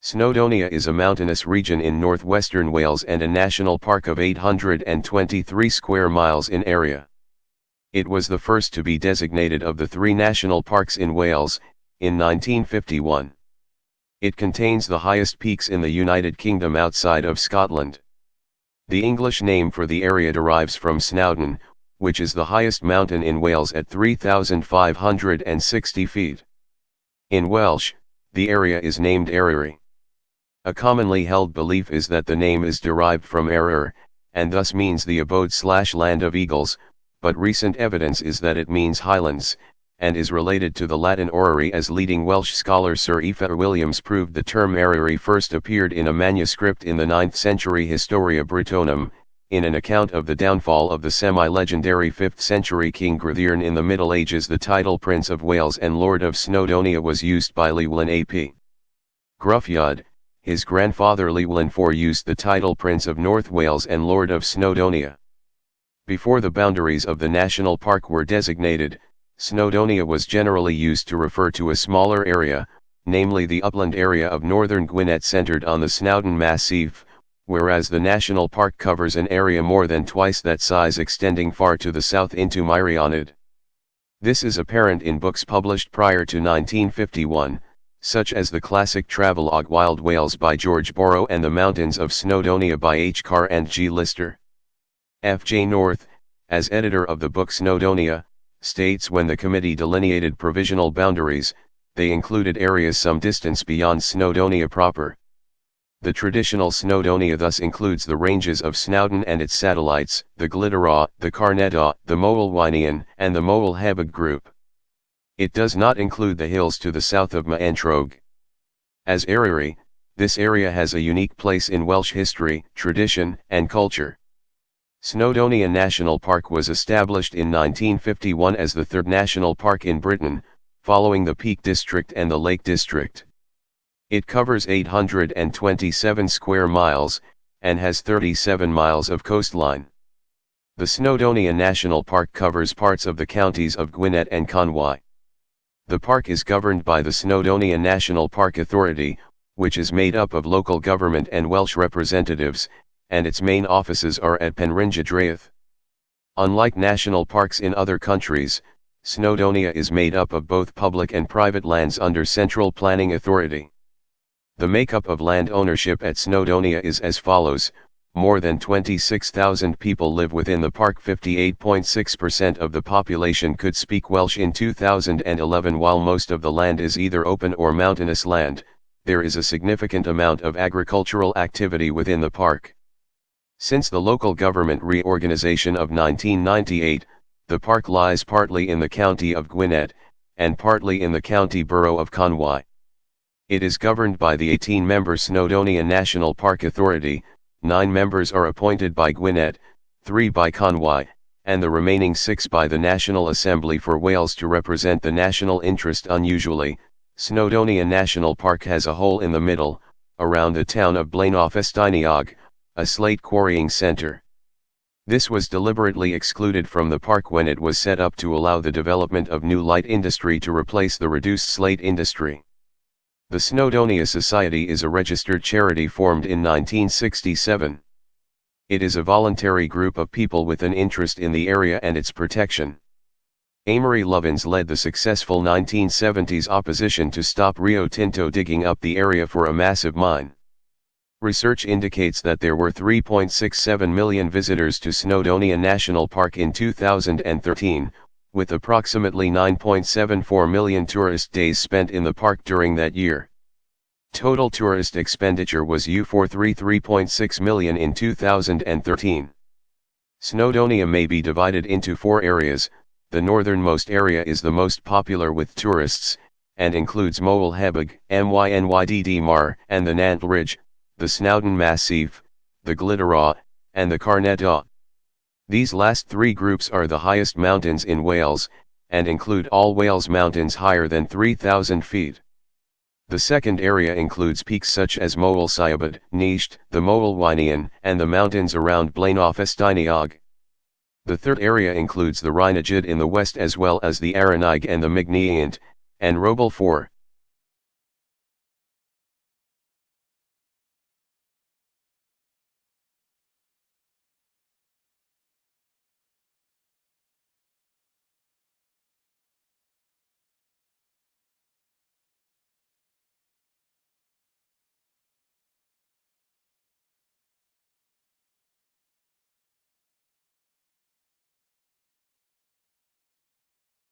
Snowdonia is a mountainous region in northwestern Wales and a national park of 823 square miles in area. It was the first to be designated of the 3 national parks in Wales, in 1951. It contains the highest peaks in the United Kingdom outside of Scotland. The English name for the area derives from Snowdon, which is the highest mountain in Wales at 3,560 feet. In Welsh, the area is named Eryri. A commonly held belief is that the name is derived from eryr, and thus means the abode/land of eagles, but recent evidence is that it means Highlands, and is related to the Latin oriri, as leading Welsh scholar Sir Ifor Williams proved the term Eryri first appeared in a manuscript in the 9th century Historia Brittonum, in an account of the downfall of the semi-legendary 5th century King Gwrtheyrn in the Middle Ages. The title Prince of Wales and Lord of Snowdonia was used by Llywelyn ap Gruffudd. His grandfather Llywelyn Fawr used the title Prince of North Wales and Lord of Snowdonia. Before the boundaries of the national park were designated, Snowdonia was generally used to refer to a smaller area, namely the upland area of northern Gwynedd centered on the Snowdon Massif, whereas the national park covers an area more than twice that size extending far to the south into Meirionydd. This is apparent in books published prior to 1951, such as the classic travelogue Wild Wales by George Borrow and The Mountains of Snowdonia by H. Carr and G. Lister. F. J. North, as editor of the book Snowdonia, states when the committee delineated provisional boundaries, they included areas some distance beyond Snowdonia proper. The traditional Snowdonia thus includes the ranges of Snowdon and its satellites, the Glydera, the Carneda, the Moel-Wynnian, and the Moel-Hebog group. It does not include the hills to the south of Mantrog. As Eryri, this area has a unique place in Welsh history, tradition, and culture. Snowdonia National Park was established in 1951 as the 3rd national park in Britain, following the Peak District and the Lake District. It covers 827 square miles, and has 37 miles of coastline. The Snowdonia National Park covers parts of the counties of Gwynedd and Conwy. The park is governed by the Snowdonia National Park Authority, which is made up of local government and Welsh representatives, and its main offices are at Penrhyn-Drayth. Unlike national parks in other countries, Snowdonia is made up of both public and private lands under Central Planning Authority. The makeup of land ownership at Snowdonia is as follows: more than 26,000 people live within the park. 58.6% of the population could speak Welsh in 2011. While most of the land is either open or mountainous land, there is a significant amount of agricultural activity within the park. Since the local government reorganization of 1998, the park lies partly in the county of Gwynedd, and partly in the county borough of Conwy. It is governed by the 18-member Snowdonia National Park Authority. 9 members are appointed by Gwynedd, 3 by Conwy, and the remaining 6 by the National Assembly for Wales to represent the national interest. Unusually, Snowdonia National Park has a hole in the middle, around the town of Blaenau-Festiniog, a slate quarrying centre. This was deliberately excluded from the park when it was set up to allow the development of new light industry to replace the reduced slate industry. The Snowdonia Society is a registered charity formed in 1967. It is a voluntary group of people with an interest in the area and its protection. Amory Lovins led the successful 1970s opposition to stop Rio Tinto digging up the area for a massive mine. Research indicates that there were 3.67 million visitors to Snowdonia National Park in 2013, with approximately 9.74 million tourist days spent in the park during that year. Total tourist expenditure was €433.6 million in 2013. Snowdonia may be divided into 4 areas. The northernmost area is the most popular with tourists, and includes Moel-Hebog, Mynydd Mar, and the Nant Ridge, the Snowdon Massif, the Glydera, and the Carneda. These last 3 groups are the highest mountains in Wales, and include all Wales mountains higher than 3,000 feet. The second area includes peaks such as Moel Siabod, Nisht, the Moel-Wynnian, and the mountains around Blaenau-Festiniog. The third area includes the Rheinajid in the west as well as the Aranyg and the Migneant, and Robel Fawr,